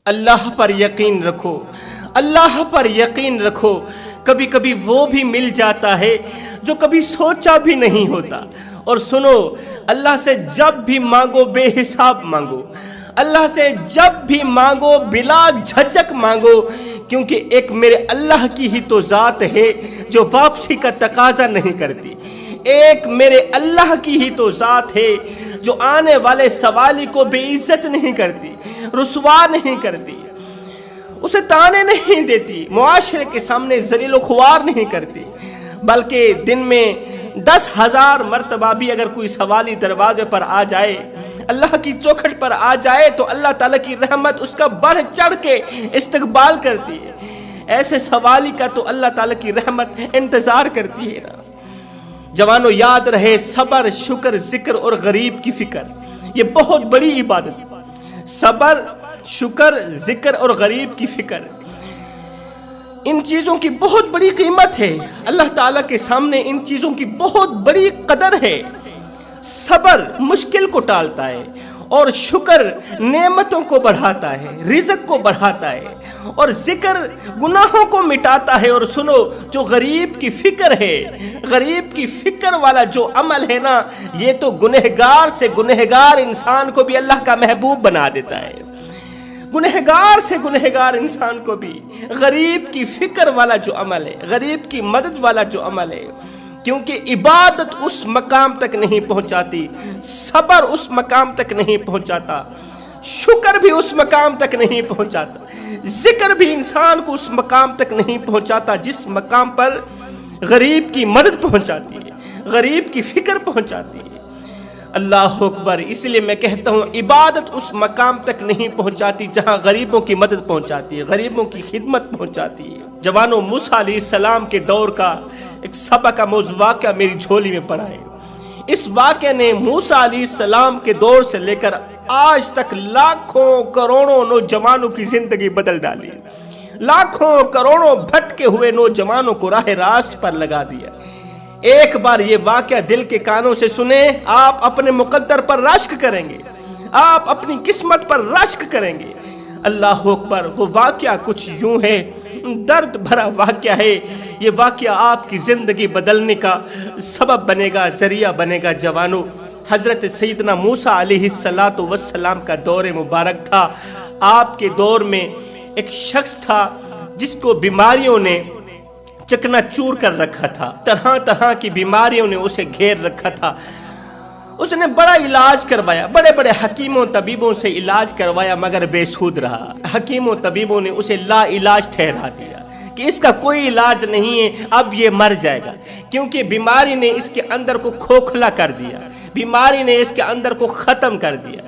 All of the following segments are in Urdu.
اللہ پر یقین رکھو، اللہ پر یقین رکھو، کبھی کبھی وہ بھی مل جاتا ہے جو کبھی سوچا بھی نہیں ہوتا۔ اور سنو، اللہ سے جب بھی مانگو بے حساب مانگو، اللہ سے جب بھی مانگو بلا جھجک مانگو، کیونکہ ایک میرے اللہ کی ہی تو ذات ہے جو واپسی کا تقاضا نہیں کرتی، ایک میرے اللہ کی ہی تو ذات ہے جو آنے والے سوالی کو بے عزت نہیں کرتی، رسوا نہیں کرتی، اسے تانے نہیں دیتی، معاشرے کے سامنے ذلیل و خوار نہیں کرتی، بلکہ دن میں 10,000 مرتبہ بھی اگر کوئی سوالی دروازے پر آ جائے، اللہ کی چوکھٹ پر آ جائے، تو اللہ تعالیٰ کی رحمت اس کا بڑھ چڑھ کے استقبال کرتی ہے۔ ایسے سوالی کا تو اللہ تعالیٰ کی رحمت انتظار کرتی ہے نا۔ جوانوں، یاد رہے، صبر، شکر، ذکر اور غریب کی فکر، یہ بہت بڑی عبادت ہے۔ صبر، شکر، ذکر اور غریب کی فکر، ان چیزوں کی بہت بڑی قیمت ہے، اللہ تعالیٰ کے سامنے ان چیزوں کی بہت بڑی قدر ہے۔ صبر مشکل کو ٹالتا ہے، اور شکر نعمتوں کو بڑھاتا ہے، رزق کو بڑھاتا ہے، اور ذکر گناہوں کو مٹاتا ہے۔ اور سنو، جو غریب کی فکر ہے، غریب کی فکر والا جو عمل ہے نا، یہ تو گنہگار سے گنہگار انسان کو بھی اللہ کا محبوب بنا دیتا ہے۔ گنہگار سے گنہگار انسان کو بھی غریب کی فکر والا جو عمل ہے، غریب کی مدد والا جو عمل ہے، کیونکہ عبادت اس مقام تک نہیں پہنچاتی، صبر اس مقام تک نہیں پہنچاتا، شکر بھی اس مقام تک نہیں پہنچاتا، ذکر بھی انسان کو اس مقام تک نہیں پہنچاتا جس مقام پر غریب کی مدد پہنچاتی ہے، غریب کی فکر پہنچاتی ہے۔ اللہ اکبر! اس لیے میں کہتا ہوں، عبادت اس مقام تک نہیں پہنچاتی جہاں غریبوں کی مدد پہنچاتی ہے، غریبوں کی خدمت پہنچاتی ہے۔ جوانوں، موسیٰ علیہ السلام کے دور کا ایک سبق کا موضوع واقعہ میری جھولی میں پڑا ہے۔ اس واقعے نے موسیٰ علیہ السلام کے دور سے لے کر آج تک لاکھوں کروڑوں نوجوانوں کی زندگی بدل ڈالی، لاکھوں کروڑوں بھٹکے ہوئے نوجوانوں کو راہ راست پر لگا دیا۔ ایک بار یہ واقعہ دل کے کانوں سے سنیں، آپ اپنے مقدر پر رشک کریں گے، آپ اپنی قسمت پر رشک کریں گے۔ اللہ اکبر! وہ واقعہ کچھ یوں ہے، درد بھرا واقعہ ہے۔ یہ واقعہ آپ کی زندگی بدلنے کا سبب بنے گا، ذریعہ بنے گا۔ جوانوں، حضرت سیدنا موسیٰ علیہ السلام کا دور مبارک تھا۔ آپ کے دور میں ایک شخص تھا جس کو بیماریوں نے چکنا چور کر رکھا تھا، طرح طرح کی بیماریوں نے اسے گھیر رکھا تھا۔ اس نے بڑا علاج کروایا، بڑے بڑے حکیموں طبیبوں سے علاج کروایا، مگر بے سود رہا۔ حکیموں طبیبوں نے اسے لا علاج ٹھہرا دیا کہ اس کا کوئی علاج نہیں ہے، اب یہ مر جائے گا، کیونکہ بیماری نے اس کے اندر کو کھوکھلا کر دیا، بیماری نے اس کے اندر کو ختم کر دیا،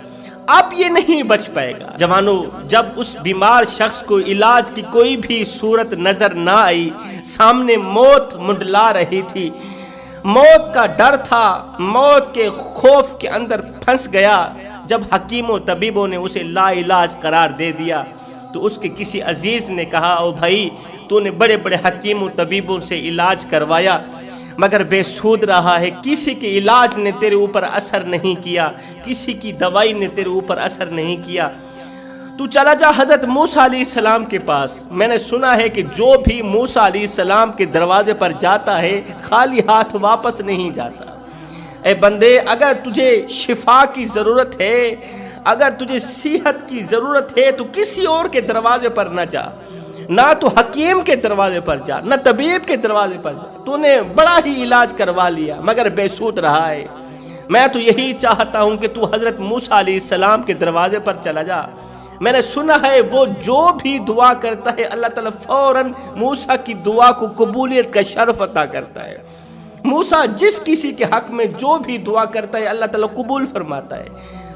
اب یہ نہیں بچ پائے گا۔ جوانوں، جب اس بیمار شخص کو علاج کی کوئی بھی صورت نظر نہ آئی، سامنے موت منڈلا رہی تھی، موت کا ڈر تھا، موت کے خوف کے اندر پھنس گیا، جب حکیموں طبیبوں نے اسے لا علاج قرار دے دیا، تو اس کے کسی عزیز نے کہا، او بھائی، تو نے بڑے بڑے حکیموں طبیبوں سے علاج کروایا مگر بے سود رہا ہے، کسی کے علاج نے تیرے اوپر اثر نہیں کیا، کسی کی دوائی نے تیرے اوپر اثر نہیں کیا، تو چلا جا حضرت موسیٰ علیہ السلام کے پاس۔ میں نے سنا ہے کہ جو بھی موسیٰ علیہ السلام کے دروازے پر جاتا ہے خالی ہاتھ واپس نہیں جاتا۔ اے بندے، اگر تجھے شفا کی ضرورت ہے، اگر تجھے صحت کی ضرورت ہے، تو کسی اور کے دروازے پر نہ جا، نہ تو حکیم کے دروازے پر جا، نہ طبیب کے دروازے پر جا، تو نے بڑا ہی علاج کروا لیا مگر بے سود رہا ہے۔ میں تو یہی چاہتا ہوں کہ تو حضرت موسیٰ علیہ السلام کے دروازے پر چلا جا۔ میں نے سنا ہے وہ جو بھی دعا کرتا ہے اللہ تعالیٰ فوراً موسیٰ کی دعا کو قبولیت کا شرف عطا کرتا ہے۔ موسیٰ جس کسی کے حق میں جو بھی دعا کرتا ہے اللہ تعالیٰ قبول فرماتا ہے۔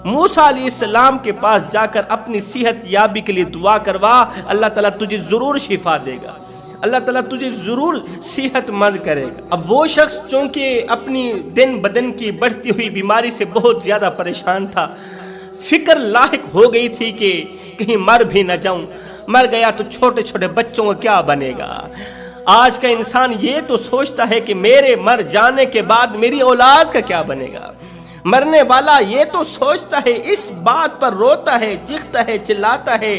موسیٰ علیہ السلام کے پاس جا کر اپنی صحت یابی کے لیے دعا کروا، اللہ تعالیٰ تجھے ضرور شفا دے گا، اللہ تعالیٰ تجھے ضرور صحت مند کرے گا۔ اب وہ شخص چونکہ اپنی دن بدن کی بڑھتی ہوئی بیماری سے بہت زیادہ پریشان تھا، فکر لاحق ہو گئی تھی کہ کہیں مر بھی نہ جاؤں، مر گیا تو چھوٹے چھوٹے بچوں کا کیا بنے گا۔ آج کا انسان یہ تو سوچتا ہے کہ میرے مر جانے کے بعد میری اولاد کا کیا بنے گا۔ مرنے والا یہ تو سوچتا ہے، اس بات پر روتا ہے، چیختا ہے، چلاتا ہے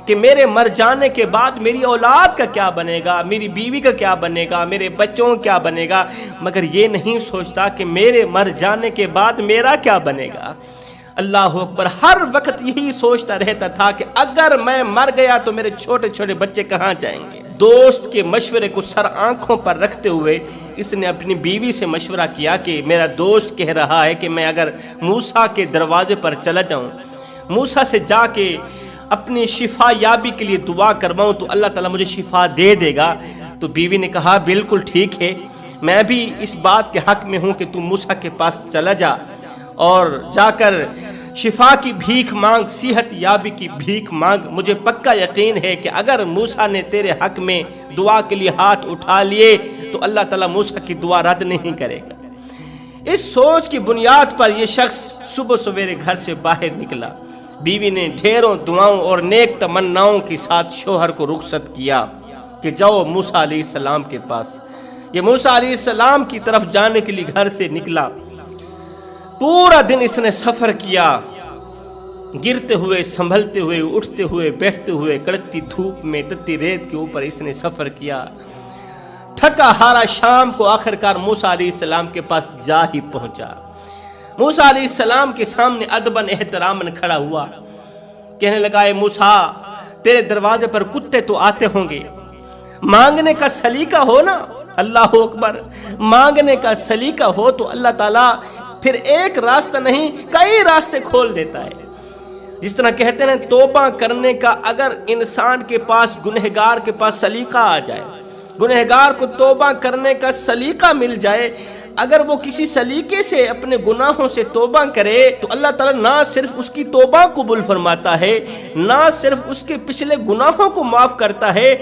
کہ میرے مر جانے کے بعد میری اولاد کا کیا بنے گا، میری بیوی کا کیا بنے گا، میرے بچوں کا کیا بنے گا، مگر یہ نہیں سوچتا کہ میرے مر جانے کے بعد میرا کیا بنے گا۔ اللہ اکبر، ہر وقت یہی سوچتا رہتا تھا کہ اگر میں مر گیا تو میرے چھوٹے چھوٹے بچے کہاں جائیں گے۔ دوست کے مشورے کو سر آنکھوں پر رکھتے ہوئے اس نے اپنی بیوی سے مشورہ کیا کہ میرا دوست کہہ رہا ہے کہ میں اگر موسیٰ کے دروازے پر چلا جاؤں، موسیٰ سے جا کے اپنی شفا یابی کے لیے دعا کرواؤں تو اللہ تعالیٰ مجھے شفا دے دے گا۔ تو بیوی نے کہا بالکل ٹھیک ہے، میں بھی اس بات کے حق میں ہوں کہ تم موسیٰ کے پاس چلا جا اور جا کر شفا کی بھیک مانگ، صحت یابی کی بھیک مانگ۔ مجھے پکا یقین ہے کہ اگر موسیٰ نے تیرے حق میں دعا کے لیے ہاتھ اٹھا لیے تو اللہ تعالیٰ موسیٰ کی دعا رد نہیں کرے گا۔ اس سوچ کی بنیاد پر یہ شخص صبح سویرے گھر سے باہر نکلا۔ بیوی نے ڈھیروں دعاؤں اور نیک تمناؤں کے ساتھ شوہر کو رخصت کیا کہ جاؤ موسیٰ علیہ السلام کے پاس۔ یہ موسیٰ علیہ السلام کی طرف جانے کے لیے گھر سے نکلا۔ پورا دن اس نے سفر کیا، گرتے ہوئے، سنبھلتے ہوئے، اٹھتے ہوئے، بیٹھتے ہوئے، کڑکتی دھوپ میں، تتی ریت کے اوپر اس نے سفر کیا۔ تھکا ہارا شام کو آخرکار موسیٰ علیہ السلام کے پاس جا ہی پہنچا۔ موسیٰ علیہ السلام کے سامنے ادباً احتراماً کھڑا ہوا، کہنے لگا اے موسیٰ، تیرے دروازے پر کتے تو آتے ہوں گے، مانگنے کا سلیقہ ہو نا۔ اللہ اکبر، مانگنے کا سلیقہ ہو تو اللہ تعالیٰ پھر ایک راستہ نہیں کئی راستے کھول دیتا ہے۔ جس طرح کہتے ہیں توبہ کرنے کا اگر انسان کے پاس، گنہگار کے پاس سلیقہ آ جائے، گنہگار کو توبہ کرنے کا سلیقہ مل جائے، اگر وہ کسی سلیقے سے اپنے گناہوں سے توبہ کرے تو اللہ تعالیٰ نہ صرف اس کی توبہ قبول فرماتا ہے، نہ صرف اس کے پچھلے گناہوں کو معاف کرتا ہے۔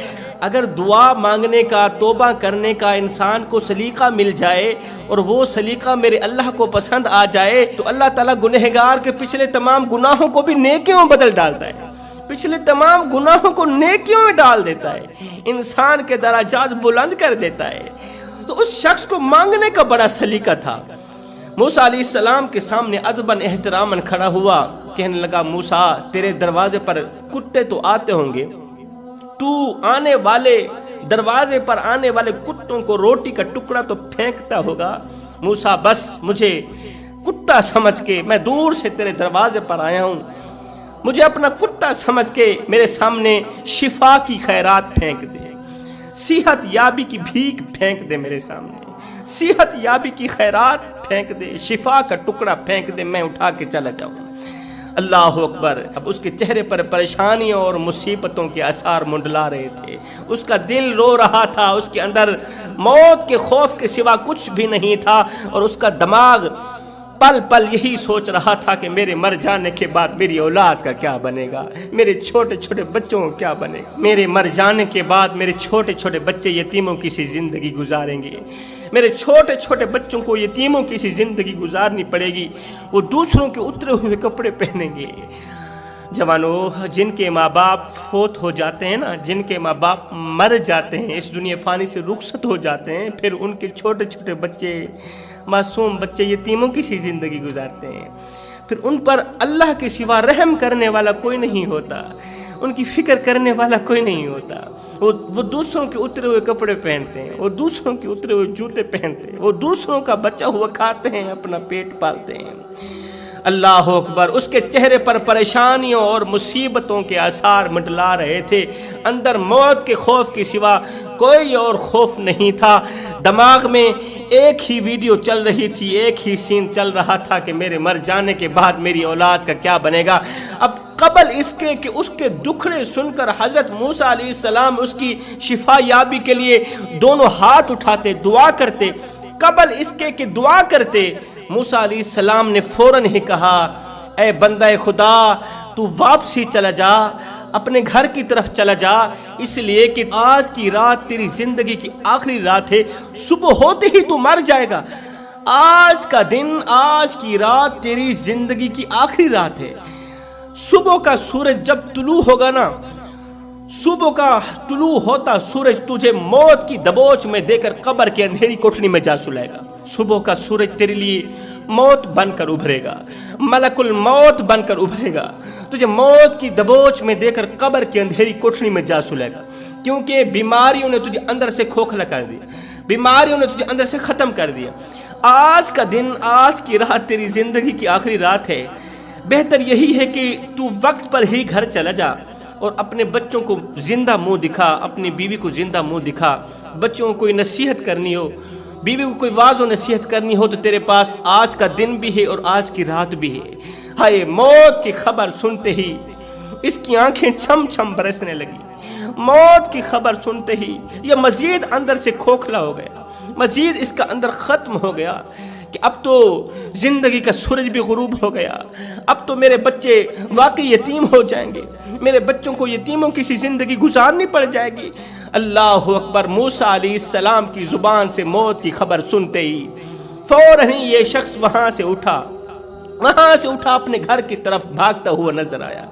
اگر دعا مانگنے کا، توبہ کرنے کا انسان کو سلیقہ مل جائے اور وہ سلیقہ میرے اللہ کو پسند آ جائے تو اللہ تعالیٰ گنہگار کے پچھلے تمام گناہوں کو بھی نیکیوں میں بدل ڈالتا ہے، پچھلے تمام گناہوں کو نیکیوں میں ڈال دیتا ہے، انسان کے درجات بلند کر دیتا ہے۔ تو اس شخص کو مانگنے کا بڑا سلیقہ تھا۔ موسیٰ علیہ السلام کے سامنے ادباً احتراماً کھڑا ہوا، کہنے لگا موسیٰ، تیرے دروازے پر کتے تو آتے ہوں گے، تو آنے والے دروازے پر آنے والے کتوں کو روٹی کا ٹکڑا تو پھینکتا ہوگا۔ موسیٰ بس مجھے کتا سمجھ کے میں دور سے تیرے دروازے پر آیا ہوں، مجھے اپنا کتا سمجھ کے میرے سامنے شفا کی خیرات پھینک دے، صحت یابی کی بھیک پھینک دے، میرے سامنے صحت یابی کی خیرات پھینک دے، شفا کا ٹکڑا پھینک دے، میں اٹھا کے چلا جاؤں۔ اللہ اکبر، اب اس کے چہرے پر پریشانیوں اور مصیبتوں کے آثار منڈلا رہے تھے، اس کا دل رو رہا تھا، اس کے اندر موت کے خوف کے سوا کچھ بھی نہیں تھا، اور اس کا دماغ پل پل یہی سوچ رہا تھا کہ میرے مر جانے کے بعد میری اولاد کا کیا بنے گا، میرے چھوٹے چھوٹے بچوں کا کیا بنے گا، میرے مر جانے کے بعد میرے چھوٹے چھوٹے بچے یتیموں کی سی زندگی گزاریں گے، میرے چھوٹے چھوٹے بچوں کو یتیموں کی سی زندگی گزارنی پڑے گی، وہ دوسروں کے اترے ہوئے کپڑے پہنیں گے۔ جوانوں، جن کے ماں باپ فوت ہو جاتے ہیں نا، جن کے ماں باپ مر جاتے ہیں، اس دنیا فانی سے رخصت ہو جاتے ہیں، پھر ان کے چھوٹے چھوٹے بچے، معصوم بچے یتیموں کی سی زندگی گزارتے ہیں، پھر ان پر اللہ کے سوا رحم کرنے والا کوئی نہیں ہوتا، ان کی فکر کرنے والا کوئی نہیں ہوتا، وہ دوسروں کے اترے ہوئے کپڑے پہنتے ہیں، وہ دوسروں کے اترے ہوئے جوتے پہنتے ہیں، وہ دوسروں کا بچا ہوا کھاتے ہیں، اپنا پیٹ پالتے ہیں۔ اللہ اکبر، اس کے چہرے پر پریشانیوں اور مصیبتوں کے آثار منڈلا رہے تھے، اندر موت کے خوف کے سوا کوئی اور خوف نہیں تھا۔ دماغ میں ایک ہی ویڈیو چل رہی تھی، ایک ہی سین چل رہا تھا کہ میرے مر جانے کے بعد میری اولاد کا کیا بنے گا۔ اب قبل اس کے کہ اس کے دکھڑے سن کر حضرت موسیٰ علیہ السلام اس کی شفا یابی کے لیے دونوں ہاتھ اٹھاتے، دعا کرتے، قبل اس کے کہ دعا کرتے، موسیٰ علیہ السلام نے فوراً ہی کہا، اے بندہ خدا، تو واپسی چلا جا، اپنے گھر کی طرف چلا جا، اس لیے کہ آج کی رات تیری زندگی کی آخری رات ہے، صبح ہوتے ہی تو مر جائے گا۔ آج کا دن، آج کی رات تیری زندگی کی آخری رات ہے۔ صبح کا سورج جب طلوع ہوگا نا، صبح کا طلوع ہوتا سورج تجھے موت کی دبوچ میں دے کر قبر کے اندھیری کوٹھری میں جا سلائے گا۔ صبح کا سورج تیرے لیے موت بن کر ابھرے گا، ملکل موت بن کر ابھرے گا، تجھے موت کی دبوچ میں دے کر قبر کی اندھیری کوٹھری میں جا سلے گا، کیونکہ بیماریوں نے تجھے اندر سے کھوکھلا کر دیا، بیماریوں نے تجھے اندر سے ختم کر دیا۔ آج کا دن، آج کی رات تیری زندگی کی آخری رات ہے، بہتر یہی ہے کہ تو وقت پر ہی گھر چلا جا اور اپنے بچوں کو زندہ منہ دکھا، اپنی بیوی کو زندہ منہ دکھا۔ بچوں کو کوئی نصیحت کرنی ہو، بیوی کو کوئی واعظ و نصیحت کرنی ہو تو تیرے پاس آج کا دن بھی ہے اور آج کی رات بھی ہے۔ ہائے موت کی خبر سنتے ہی اس کی آنکھیں چھم چھم برسنے لگی، موت کی خبر سنتے ہی یہ مزید اندر سے کھوکھلا ہو گیا، مزید اس کا اندر ختم ہو گیا کہ اب تو زندگی کا سورج بھی غروب ہو گیا، اب تو میرے بچے واقعی یتیم ہو جائیں گے، میرے بچوں کو یتیموں کی سی زندگی گزارنی پڑ جائے گی۔ اللہ اکبر! موسیٰ علیہ السلام کی زبان سے موت کی خبر سنتے ہی فوراً ہی یہ شخص وہاں سے اٹھا اپنے گھر کی طرف بھاگتا ہوا نظر آیا،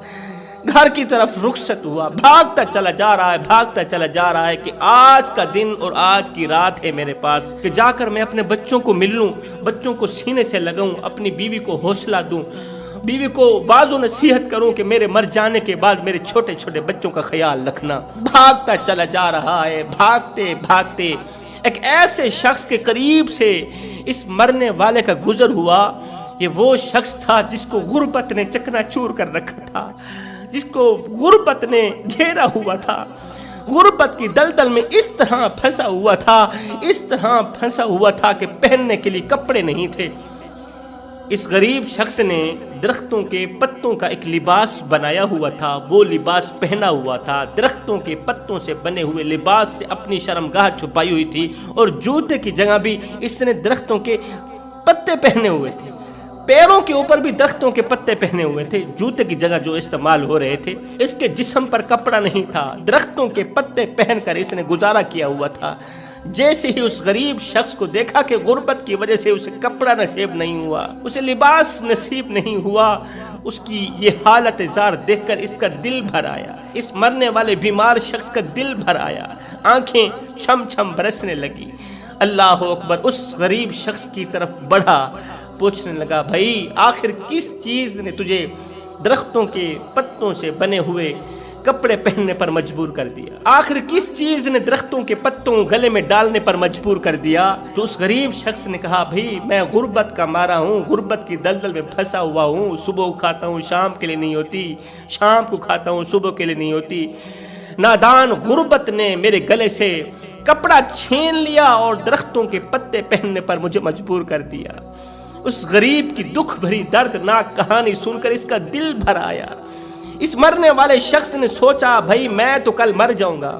گھر کی طرف رخصت ہوا، بھاگتا چلا جا رہا ہے کہ آج کا دن اور آج کی رات ہے میرے پاس کہ جا کر میں اپنے بچوں کو مل لوں، بچوں کو سینے سے لگاؤں، اپنی بیوی کو حوصلہ دوں، بیوی کو واعظ و نصیحت کروں کہ میرے مر جانے کے بعد میرے چھوٹے چھوٹے بچوں کا خیال رکھنا۔ بھاگتا چلا جا رہا ہے، بھاگتے ایک ایسے شخص کے قریب سے اس مرنے والے کا گزر ہوا۔ یہ وہ شخص تھا جس کو غربت نے چکنا چور کر رکھا تھا، جس کو غربت نے گھیرا ہوا تھا، غربت کی دلدل میں اس طرح پھنسا ہوا تھا کہ پہننے کے لیے کپڑے نہیں تھے۔ اس غریب شخص نے درختوں کے پتوں کا ایک لباس بنایا ہوا تھا، وہ لباس پہنا ہوا تھا، درختوں کے پتوں سے بنے ہوئے لباس سے اپنی شرمگاہ چھپائی ہوئی تھی، اور جوتے کی جگہ بھی اس نے درختوں کے پتے پہنے ہوئے تھے، پیروں کے اوپر بھی درختوں کے پتے پہنے ہوئے تھے، جوتے کی جگہ جو استعمال ہو رہے تھے۔ اس کے جسم پر کپڑا نہیں تھا، درختوں کے پتے پہن کر اس نے گزارا کیا ہوا تھا۔ جیسے ہی اس غریب شخص کو دیکھا کہ غربت کی وجہ سے اسے کپڑا نصیب نہیں ہوا، اسے لباس نصیب نہیں ہوا، اس کی یہ حالت زار دیکھ کر اس کا دل بھر آیا، اس مرنے والے بیمار شخص کا دل بھر آیا، آنکھیں چھم چھم برسنے لگی۔ اللہ اکبر! اس غریب شخص کی طرف بڑھا، پوچھنے لگا، بھائی آخر کس چیز نے تجھے درختوں کے پتوں سے بنے ہوئے کپڑے پہننے پر مجبور کر دیا؟ آخر کس چیز نے درختوں کے پتوں گلے میں ڈالنے پر مجبور کر دیا؟ تو اس غریب شخص نے کہا، بھائی میں غربت کا مارا ہوں، غربت کی دلدل میں پھنسا ہوا ہوں، صبح کھاتا ہوں شام کے لیے نہیں ہوتی، شام کو کھاتا ہوں صبح کے لیے نہیں ہوتی، نادان غربت نے میرے گلے سے کپڑا چھین لیا اور درختوں کے پتے پہننے پر مجھے مجبور کر دیا۔ اس غریب کی دکھ بھری دردناک کہانی سن کر اس کا دل بھر آیا۔ اس مرنے والے شخص نے سوچا، بھائی میں تو کل مر جاؤں گا،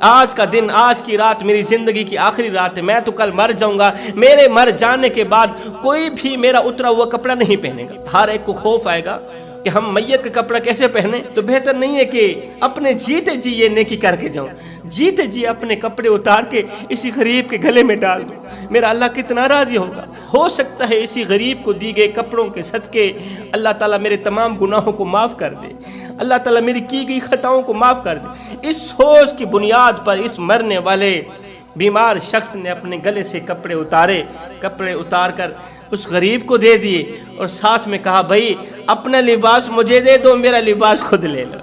آج کا دن، آج کی رات میری زندگی کی آخری رات ہے، میں تو کل مر جاؤں گا، میرے مر جانے کے بعد کوئی بھی میرا اترا ہوا کپڑا نہیں پہنے گا۔ ہر ایک کو خوف آئے گا کہ ہم میت کا کپڑا کیسے پہنے، تو بہتر نہیں ہے کہ اپنے جیتے جی یہ نیکی کر کے جاؤں، جیتے جی اپنے کپڑے اتار کے اسی غریب کے گلے میں ڈال دوں، میرا اللہ کتنا راضی ہوگا۔ ہو سکتا ہے اسی غریب کو دی گئے کپڑوں کے صدقے اللہ تعالیٰ میرے تمام گناہوں کو معاف کر دے، اللہ تعالیٰ میری کی گئی خطاؤں کو معاف کر دے۔ اس سوچ کی بنیاد پر اس مرنے والے بیمار شخص نے اپنے گلے سے کپڑے اتار کر اس غریب کو دے دیے اور ساتھ میں کہا، بھائی اپنا لباس مجھے دے دو، میرا لباس خود لے لو،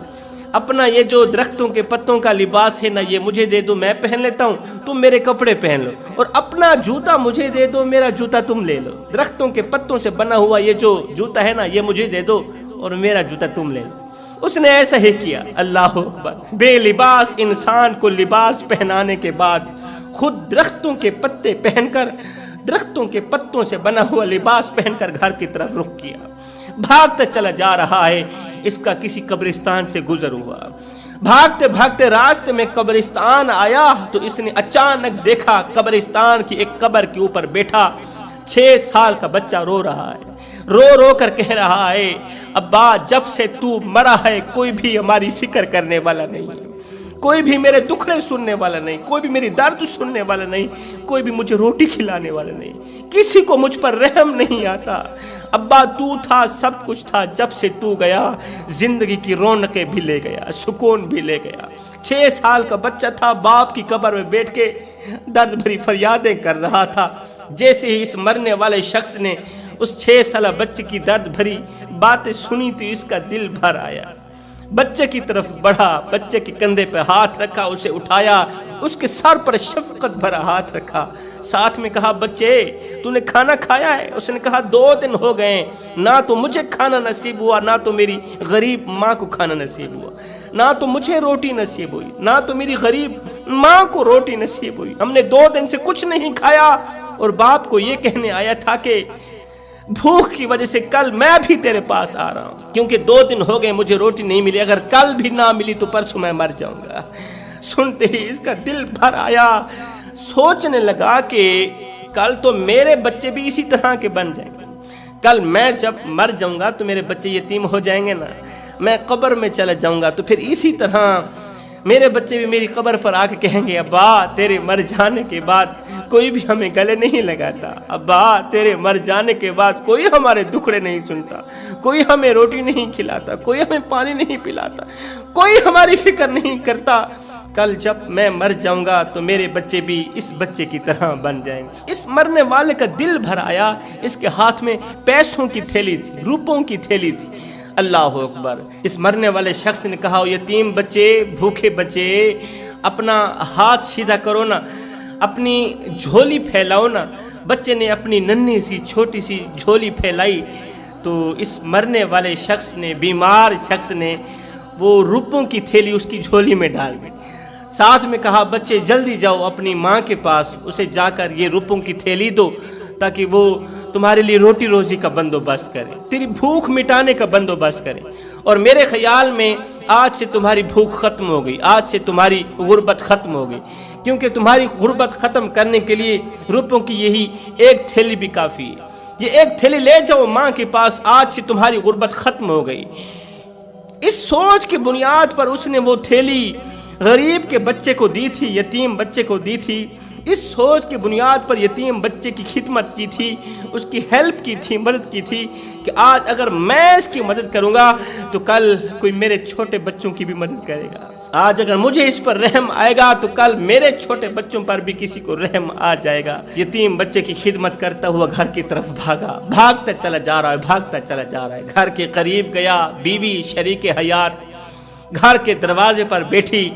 اپنا یہ جو درختوں کے پتوں کا لباس ہے نا، یہ مجھے دے دو، میں پہن لیتا ہوں، تم میرے کپڑے پہن لو، اور اپنا جوتا مجھے دے دو، میرا جوتا تم لے لو، درختوں کے پتوں سے بنا ہوا یہ جو جوتا ہے نا، یہ مجھے دے دو اور میرا جوتا تم لے لو۔ اس نے ایسا ہی کیا۔ اللہ اکبر! بے لباس انسان کو لباس پہنانے کے بعد خود درختوں کے پتے پہن کر، درختوں کے پتوں سے بنا ہوا لباس پہن کر گھر کی طرف رخ کیا، بھاگتا چلا جا رہا ہے۔ اس کا کسی قبرستان سے گزر ہوا، بھاگتے بھاگتے راستے میں قبرستان آیا تو اس نے اچانک دیکھا قبرستان کی ایک قبر کے اوپر بیٹھا 6 سال کا بچہ رو رہا ہے، رو کر کہہ رہا ہے، ابا جب سے تو مرا ہے کوئی بھی ہماری فکر کرنے والا نہیں، کوئی بھی میرے دکھڑے سننے والا نہیں، کوئی بھی میری درد سننے والا نہیں، کوئی بھی مجھے روٹی کھلانے والا نہیں، کسی کو مجھ پر رحم نہیں آتا۔ ابا تو تھا، سب کچھ تھا، جب سے تو گیا زندگی کی رونقیں بھی لے گیا، سکون بھی لے گیا۔ 6 سال کا بچہ تھا، باپ کی قبر میں بیٹھ کے درد بھری فریادیں کر رہا تھا۔ جیسے ہی اس مرنے والے شخص نے اس 6 سالہ بچے کی درد بھری باتیں سنی تو اس کا دل بھر آیا۔ بچے کی طرف بڑھا، بچے کے کندھے پہ ہاتھ رکھا، اسے اٹھایا، اس کے سر پر شفقت بھرا ہاتھ رکھا، ساتھ میں کہا بچے تو نے کھانا کھایا ہے؟ اس نے کہا 2 دن ہو گئے، نہ تو مجھے کھانا نصیب ہوا، نہ تو میری غریب ماں کو کھانا نصیب ہوا، نہ تو مجھے روٹی نصیب ہوئی، نہ تو میری غریب ماں کو روٹی نصیب ہوئی، ہم نے 2 دن سے کچھ نہیں کھایا۔ اور باپ کو یہ کہنے آیا تھا کہ بھوک کی وجہ سے کل میں بھی تیرے پاس آ رہا ہوں، کیونکہ 2 دن ہو گئے مجھے روٹی نہیں ملی، اگر کل بھی نہ ملی تو پرسوں میں مر جاؤں گا۔ سنتے ہی اس کا دل بھر آیا، سوچنے لگا کہ کل تو میرے بچے بھی اسی طرح کے بن جائیں گے، کل میں جب مر جاؤں گا تو میرے بچے یتیم ہو جائیں گے نا، میں قبر میں چلا جاؤں گا تو پھر اسی طرح میرے بچے بھی میری قبر پر آ کے کہیں گے ابا تیرے مر جانے کے بعد کوئی بھی ہمیں گلے نہیں لگاتا، ابا تیرے مر جانے کے بعد کوئی ہمارے دکھڑے نہیں سنتا، کوئی ہمیں روٹی نہیں کھلاتا، کوئی ہمیں پانی نہیں پلاتا، کوئی ہماری فکر نہیں کرتا، کل جب میں مر جاؤں گا تو میرے بچے بھی اس بچے کی طرح بن جائیں گے۔ اس مرنے والے کا دل بھر آیا، اس کے ہاتھ میں پیسوں کی تھیلی تھی، روپوں کی تھیلی تھی۔ اللہ اکبر۔ اس مرنے والے شخص نے کہا یتیم بچے، بھوکے بچے، اپنا ہاتھ سیدھا کرو نا، اپنی جھولی پھیلاؤ نا۔ بچے نے اپنی ننھی سی چھوٹی سی جھولی پھیلائی تو اس مرنے والے شخص نے، بیمار شخص نے، وہ روپوں کی تھیلی اس کی جھولی میں ڈال دی۔ ساتھ میں کہا بچے جلدی جاؤ اپنی ماں کے پاس، اسے جا کر یہ روپوں کی تھیلی دو تاکہ وہ تمہارے لیے روٹی روزی کا بندوبست کرے، تیری بھوک مٹانے کا بندوبست کرے۔ اور میرے خیال میں آج سے تمہاری بھوک ختم ہو گئی، آج سے تمہاری غربت ختم ہو گئی، کیونکہ تمہاری غربت ختم کرنے کے لیے روپوں کی یہی ایک تھیلی بھی کافی ہے۔ یہ ایک تھیلی لے جاؤ ماں کے پاس، آج سے تمہاری غربت ختم ہو گئی۔ اس سوچ کی بنیاد پر اس نے وہ تھیلی غریب کے بچے کو دی تھی، یتیم بچے کو دی تھی۔ اس سوچ کی بنیاد پر یتیم بچے کی خدمت کی تھی، اس کی ہیلپ کی تھی، مدد کی تھی کہ آج اگر میں اس کی مدد کروں گا تو کل کوئی میرے چھوٹے بچوں کی بھی مدد کرے گا، آج اگر مجھے اس پر رحم آئے گا تو کل میرے چھوٹے بچوں پر بھی کسی کو رحم آ جائے گا۔ یتیم بچے کی خدمت کرتا ہوا گھر کی طرف بھاگا، بھاگتا چلا جا رہا ہے، بھاگتا چلا جا رہا ہے۔ گھر کے قریب گیا، بیوی شریک حیات گھر کے دروازے پر بیٹھی،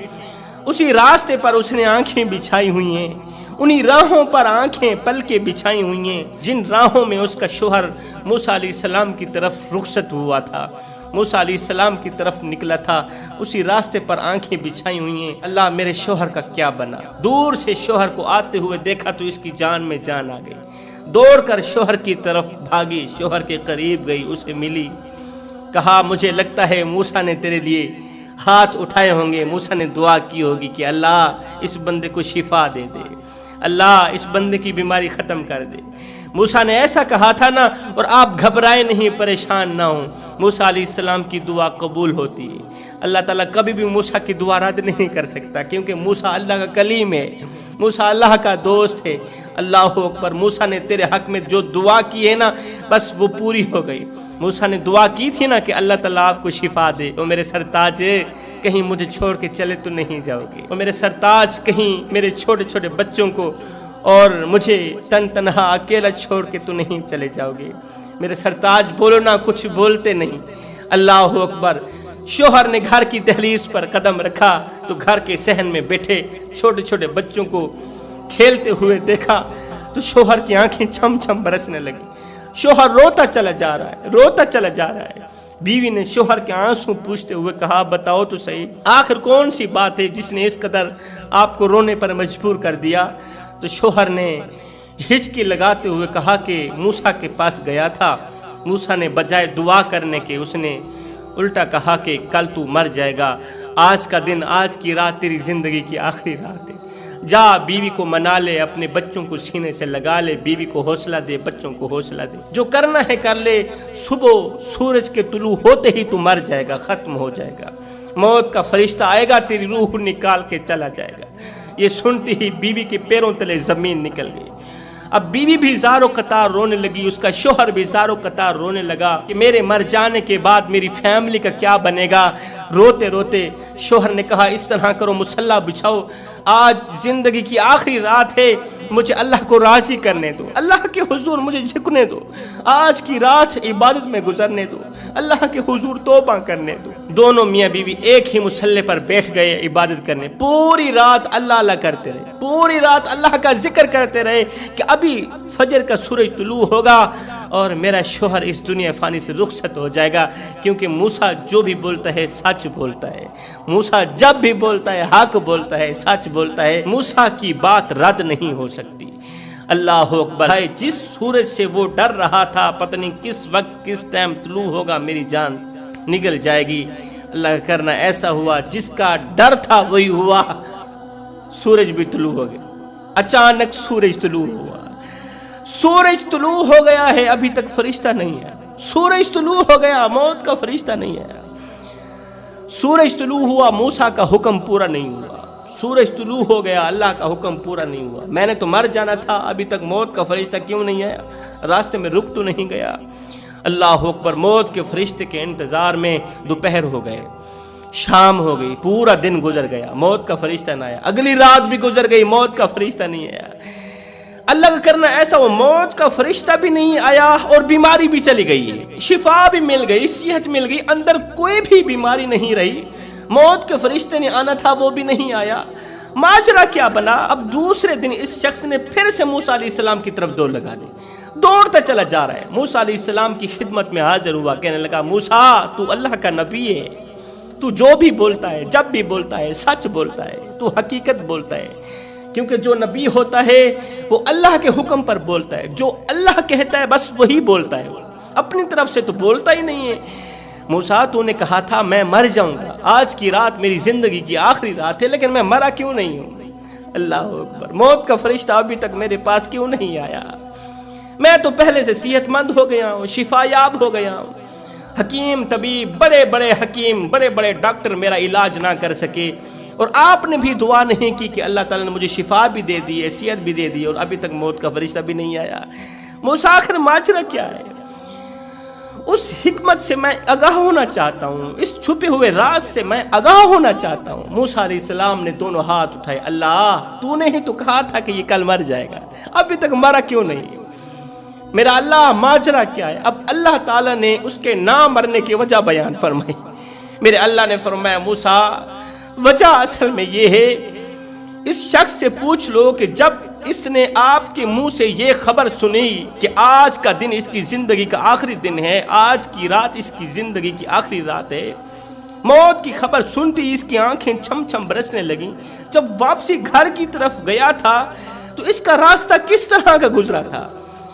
اسی راستے پر اس نے آنکھیں بچھائی ہوئی ہیں، انہی راہوں پر آنکھیں پلکیں بچھائی ہوئی ہیں جن راہوں میں اس کا شوہر موسیٰ علیہ السلام کی طرف رخصت ہوا تھا، موسیٰ علیہ السلام کی طرف نکلا تھا، اسی راستے پر آنکھیں بچھائی ہوئی ہیں۔ اللہ میرے شوہر کا کیا بنا؟ دور سے شوہر کو آتے ہوئے دیکھا تو اس کی جان میں جان آ گئی، دوڑ کر شوہر کی طرف بھاگی، شوہر کے قریب گئی، اسے ملی، کہا مجھے لگتا ہے موسیٰ نے تیرے لیے ہاتھ اٹھائے ہوں گے، موسیٰ نے دعا کی ہوگی کہ اللہ اس بندے کو شفا دے دے، اللہ اس بندے کی بیماری ختم کر دے۔ موسیٰ نے ایسا کہا تھا نا، اور آپ گھبرائے نہیں، پریشان نہ ہوں، موسیٰ علیہ السلام کی دعا قبول ہوتی ہے۔ اللہ تعالیٰ کبھی بھی موسیٰ کی دعا رد نہیں کر سکتا، کیونکہ موسیٰ اللہ کا کلیم ہے، موسیٰ اللہ کا دوست ہے۔ اللہ اکبر۔ موسیٰ نے تیرے حق میں جو دعا کی ہے نا، بس وہ پوری ہو گئی۔ موسیٰ نے دعا کی تھی نا کہ اللہ تعالیٰ آپ کو شفا دے، او میرے سرتاج کہیں مجھے چھوڑ کے چلے تو نہیں جاؤ گے، او میرے سرتاج کہیں میرے چھوٹے چھوٹے بچوں کو اور مجھے تن تنہا اکیلا چھوڑ کے تو نہیں چلے جاؤ گے، میرے سرتاج بولو نا، کچھ بولتے نہیں۔ اللہ اکبر۔ شوہر نے گھر کی دہلیز پر قدم رکھا تو گھر کے صحن میں بیٹھے چھوٹے چھوٹے بچوں کو کھیلتے ہوئے دیکھا تو شوہر کی آنکھیں چھم چھم برسنے لگی، شوہر روتا چلا جا رہا ہے، روتا چلا جا رہا ہے۔ بیوی نے شوہر کے آنسو پوچھتے ہوئے کہا بتاؤ تو صحیح، آخر کون سی بات ہے جس نے اس قدر آپ کو رونے پر مجبور کر دیا؟ تو شوہر نے ہچکی لگاتے ہوئے کہا کہ موسیٰ کے پاس گیا تھا، موسیٰ نے بجائے دعا کرنے کے اس نے الٹا کہا کہ کل تو مر جائے گا، آج کا دن، آج کی رات تیری زندگی کی آخری رات ہے، جا بیوی کو منا لے، اپنے بچوں کو سینے سے لگا لے، بیوی کو حوصلہ دے، بچوں کو حوصلہ دے، جو کرنا ہے کر لے، صبح سورج کے طلوع ہوتے ہی تو مر جائے گا، ختم ہو جائے گا، موت کا فرشتہ آئے گا، تیری روح نکال کے چلا جائے گا۔ یہ سنتی ہی بیوی کے پیروں تلے زمین نکل گئی۔ اب بیوی بھی زارو قطار رونے لگی، اس کا شوہر بھی زارو قطار رونے لگا کہ میرے مر جانے کے بعد میری فیملی کا کیا بنے گا۔ روتے روتے شوہر نے کہا اس طرح کرو، مصلی بچھاؤ، آج زندگی کی آخری رات ہے، مجھے اللہ کو راضی کرنے دو، اللہ کے حضور مجھے جھکنے دو، آج کی رات عبادت میں گزرنے دو، اللہ کے حضور توبہ کرنے دو۔ دونوں میاں بیوی ایک ہی مصلی پر بیٹھ گئے عبادت کرنے، پوری رات اللہ اللہ کرتے رہے، پوری رات اللہ کا ذکر کرتے رہے کہ ابھی فجر کا سورج طلوع ہوگا اور میرا شوہر اس دنیا فانی سے رخصت ہو جائے گا، کیونکہ موسیٰ جو بھی بولتا ہے سچ بولتا ہے، موسیٰ جب بھی بولتا ہے حق بولتا ہے، سچ بولتا ہے، موسیٰ کی بات رد نہیں ہو سکتی۔ اللہ اکبر۔ جس سورج سے وہ ڈر رہا تھا پتہ نہیں کس وقت کس ٹائم طلوع ہوگا میری جان نکل جائے گی، اللہ کا کرنا ایسا ہوا جس کا ڈر تھا وہی ہوا، سورج بھی طلوع ہو گیا۔ اچانک سورج طلوع ہوا، سورج طلوع ہو گیا ہے، ابھی تک فرشتہ نہیں ہے، سورج طلوع ہو گیا، موت کا فرشتہ نہیں ہے، سورج طلوع ہوا، موسیٰ کا حکم پورا نہیں ہوا، سورج طلوع ہو گیا، اللہ کا حکم پورا نہیں ہوا، میں نے تو مر جانا تھا، ابھی تک موت کا فرشتہ کیوں نہیں آیا، راستے میں رک تو نہیں گیا۔ اللہ اکبر۔ موت کے فرشتے کے انتظار میں دوپہر ہو گئے، شام ہو گئی، پورا دن گزر گیا، موت کا فرشتہ نہ آیا، اگلی رات بھی گزر گئی، موت کا فرشتہ نہیں آیا۔ اللہ کا کرنا ایسا ہو، موت کا فرشتہ بھی نہیں آیا اور بیماری بھی چلی گئی، شفا بھی مل گئی، صحت مل گئی، اندر کوئی بھی بیماری نہیں رہی، موت کے فرشتے نے آنا تھا وہ بھی نہیں آیا۔ ماجرا کیا بنا؟ اب دوسرے دن اس شخص نے پھر سے موسیٰ علیہ السلام کی طرف دوڑ لگا دی، دوڑتا چلا جا رہا ہے، موسیٰ علیہ السلام کی خدمت میں حاضر ہوا، کہنے لگا موسیٰ تو اللہ کا نبی ہے، تو جو بھی بولتا ہے جب بھی بولتا ہے سچ بولتا ہے، تو حقیقت بولتا ہے، کیونکہ جو نبی ہوتا ہے وہ اللہ کے حکم پر بولتا ہے، جو اللہ کہتا ہے بس وہی بولتا ہے، اپنی طرف سے تو بولتا ہی نہیں ہے۔ موسیٰ تو نے کہا تھا میں مر جاؤں گا، آج کی رات میری زندگی کی آخری رات ہے، لیکن میں مرا کیوں نہیں ہوں؟ اللہ اکبر۔ موت کا فرشتہ ابھی تک میرے پاس کیوں نہیں آیا؟ میں تو پہلے سے صحت مند ہو گیا ہوں، شفا یاب ہو گیا ہوں، حکیم طبیب، بڑے بڑے حکیم، بڑے بڑے ڈاکٹر میرا علاج نہ کر سکے، اور آپ نے بھی دعا نہیں کی کہ اللہ تعالیٰ نے مجھے شفا بھی دے دی ہے، صحت بھی دے دی، اور ابھی تک موت کا فرشتہ بھی نہیں آیا۔ موسیٰ آخر ماجرا کیا ہے؟ اس حکمت سے میں آگاہ ہونا چاہتا ہوں، اس چھپے ہوئے راز سے میں آگاہ ہونا چاہتا ہوں۔ موسیٰ علیہ السلام نے دونوں ہاتھ اٹھائے، اللہ تو نے ہی تو کہا تھا کہ یہ کل مر جائے گا، ابھی تک مرا کیوں نہیں؟ میرا اللہ ماجرا کیا ہے؟ اب اللہ تعالیٰ نے اس کے نہ مرنے کی وجہ بیان فرمائی۔ میرے اللہ نے فرمایا موسیٰ وجہ اصل میں یہ ہے، اس شخص سے پوچھ لو کہ جب اس نے آپ کے منہ سے یہ خبر سنی کہ آج کا دن اس کی زندگی کا آخری دن ہے، آج کی رات اس کی زندگی کی آخری رات ہے، موت کی خبر سنتی اس کی آنکھیں چھم چھم برسنے لگیں، جب واپسی گھر کی طرف گیا تھا تو اس کا راستہ کس طرح کا گزرا تھا،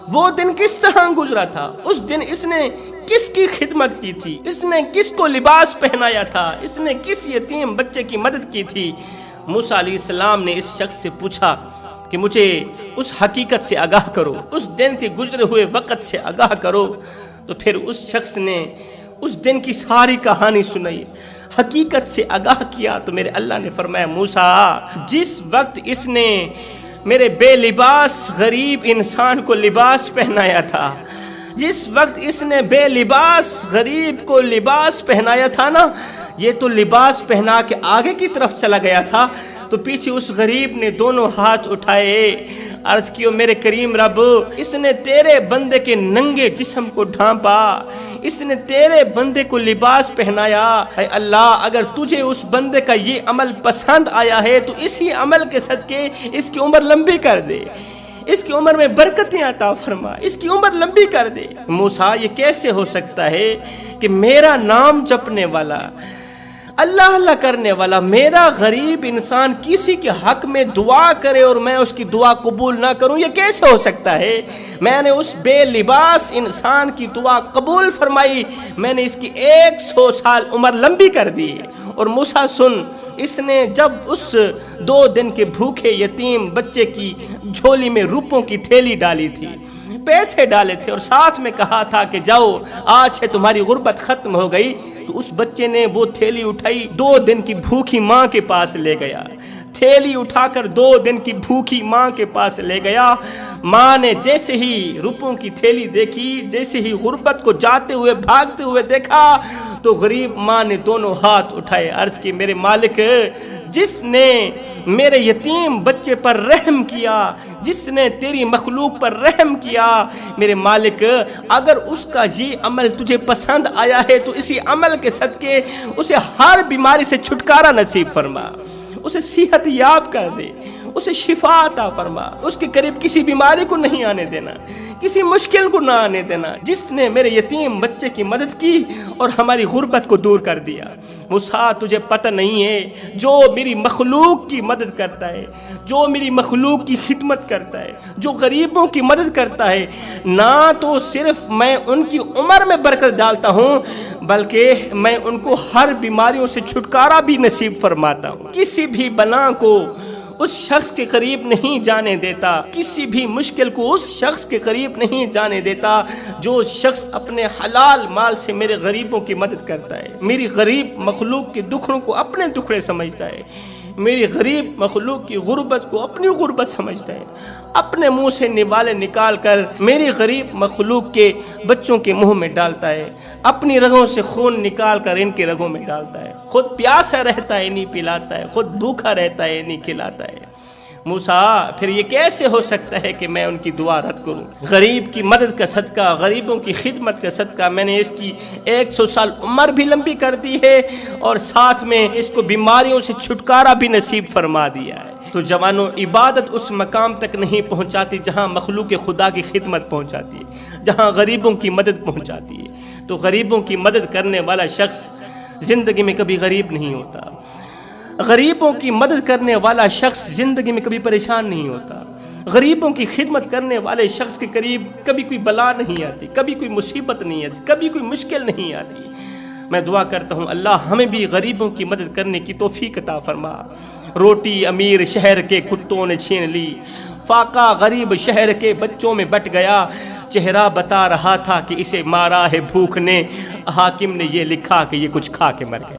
وہ دن کس طرح گزرا تھا، اس دن اس نے کس کی خدمت کی تھی، اس نے کس کو لباس پہنایا تھا، اس نے کس یتیم بچے کی مدد کی تھی۔ موسیٰ علیہ السلام نے اس شخص سے پوچھا کہ مجھے اس حقیقت سے آگاہ کرو، اس دن کے گزرے ہوئے وقت سے آگاہ کرو، تو پھر اس شخص نے اس دن کی ساری کہانی سنائی، حقیقت سے آگاہ کیا، تو میرے اللہ نے فرمایا موسیٰ جس وقت اس نے میرے بے لباس غریب انسان کو لباس پہنایا تھا، جس وقت اس نے بے لباس غریب کو لباس پہنایا تھا نا، یہ تو لباس پہنا کے آگے کی طرف چلا گیا تھا، تو پیچھے اس غریب نے دونوں ہاتھ اٹھائے، عرض کیو میرے کریم رب، اس نے تیرے بندے کے ننگے جسم کو ڈھانپا، اس نے تیرے بندے کو لباس پہنایا، اے اللہ اگر تجھے اس بندے کا یہ عمل پسند آیا ہے تو اسی عمل کے صدقے اس کی عمر لمبی کر دے، اس کی عمر میں برکتیں عطا فرما، اس کی عمر لمبی کر دے۔ موسیٰ یہ کیسے ہو سکتا ہے کہ میرا نام جپنے والا، اللہ اللہ کرنے والا میرا غریب انسان کسی کے حق میں دعا کرے اور میں اس کی دعا قبول نہ کروں؟ یہ کیسے ہو سکتا ہے؟ میں نے اس بے لباس انسان کی دعا قبول فرمائی، میں نے اس کی 100 سال عمر لمبی کر دی۔ اور موسیٰ سن، اس نے جب اس 2 دن کے بھوکے یتیم بچے کی جھولی میں روپوں کی تھیلی ڈالی تھی، پیسے ڈالے تھے، اور ساتھ میں کہا تھا کہ جاؤ آج سے تمہاری غربت ختم ہو گئی، تو اس بچے نے وہ تھیلی اٹھائی، 2 دن کی بھوکی ماں کے پاس لے گیا، تھیلی اٹھا کر 2 دن کی بھوکی ماں کے پاس لے گیا۔ ماں نے جیسے ہی روپوں کی تھیلی دیکھی، جیسے ہی غربت کو جاتے ہوئے بھاگتے ہوئے دیکھا، تو غریب ماں نے دونوں ہاتھ اٹھائے، عرض کی میرے مالک، جس نے میرے یتیم بچے پر رحم کیا، جس نے تیری مخلوق پر رحم کیا، میرے مالک، اگر اس کا یہ عمل تجھے پسند آیا ہے تو اسی عمل کے صدقے اسے ہر بیماری سے چھٹکارا نصیب فرما، اسے صحت یاب کر دے، اسے شفا عطا فرما، اس کے قریب کسی بیماری کو نہیں آنے دینا، کسی مشکل کو نہ آنے دینا، جس نے میرے یتیم بچے کی مدد کی اور ہماری غربت کو دور کر دیا۔ موسیٰ، تجھے پتہ نہیں ہے، جو میری مخلوق کی مدد کرتا ہے، جو میری مخلوق کی خدمت کرتا ہے، جو غریبوں کی مدد کرتا ہے، نہ تو صرف میں ان کی عمر میں برکت ڈالتا ہوں، بلکہ میں ان کو ہر بیماریوں سے چھٹکارا بھی نصیب فرماتا ہوں۔ کسی بھی بلا کو اس شخص کے قریب نہیں جانے دیتا، کسی بھی مشکل کو اس شخص کے قریب نہیں جانے دیتا جو شخص اپنے حلال مال سے میرے غریبوں کی مدد کرتا ہے، میری غریب مخلوق کے دکھڑوں کو اپنے دکھڑے سمجھتا ہے، میری غریب مخلوق کی غربت کو اپنی غربت سمجھتا ہے، اپنے منہ سے نوالے نکال کر میری غریب مخلوق کے بچوں کے منہ میں ڈالتا ہے، اپنی رگوں سے خون نکال کر ان کے رگوں میں ڈالتا ہے، خود پیاسا رہتا ہے نہیں پلاتا ہے، خود بھوکا رہتا ہے نہیں کھلاتا ہے۔ موسیٰ، پھر یہ کیسے ہو سکتا ہے کہ میں ان کی دعا رد کروں؟ غریب کی مدد کا صدقہ، غریبوں کی خدمت کا صدقہ، میں نے اس کی 100 سال عمر بھی لمبی کر دی ہے اور ساتھ میں اس کو بیماریوں سے چھٹکارا بھی نصیب فرما دیا ہے۔ تو جوانوں، عبادت اس مقام تک نہیں پہنچاتی جہاں مخلوق خدا کی خدمت پہنچاتی ہے، جہاں غریبوں کی مدد پہنچاتی ہے۔ تو غریبوں کی مدد کرنے والا شخص زندگی میں کبھی غریب نہیں ہوتا، غریبوں کی مدد کرنے والا شخص زندگی میں کبھی پریشان نہیں ہوتا، غریبوں کی خدمت کرنے والے شخص کے قریب کبھی کوئی بلا نہیں آتی، کبھی کوئی مصیبت نہیں آتی، کبھی کوئی مشکل نہیں آتی۔ میں دعا کرتا ہوں اللہ ہمیں بھی غریبوں کی مدد کرنے کی توفیق عطا فرما۔ روٹی امیر شہر کے کتوں نے چھین لی، فاقہ غریب شہر کے بچوں میں بٹ گیا، چہرہ بتا رہا تھا کہ اسے مارا ہے بھوک نے، حاکم نے یہ لکھا کہ یہ کچھ کھا کے مر گیا۔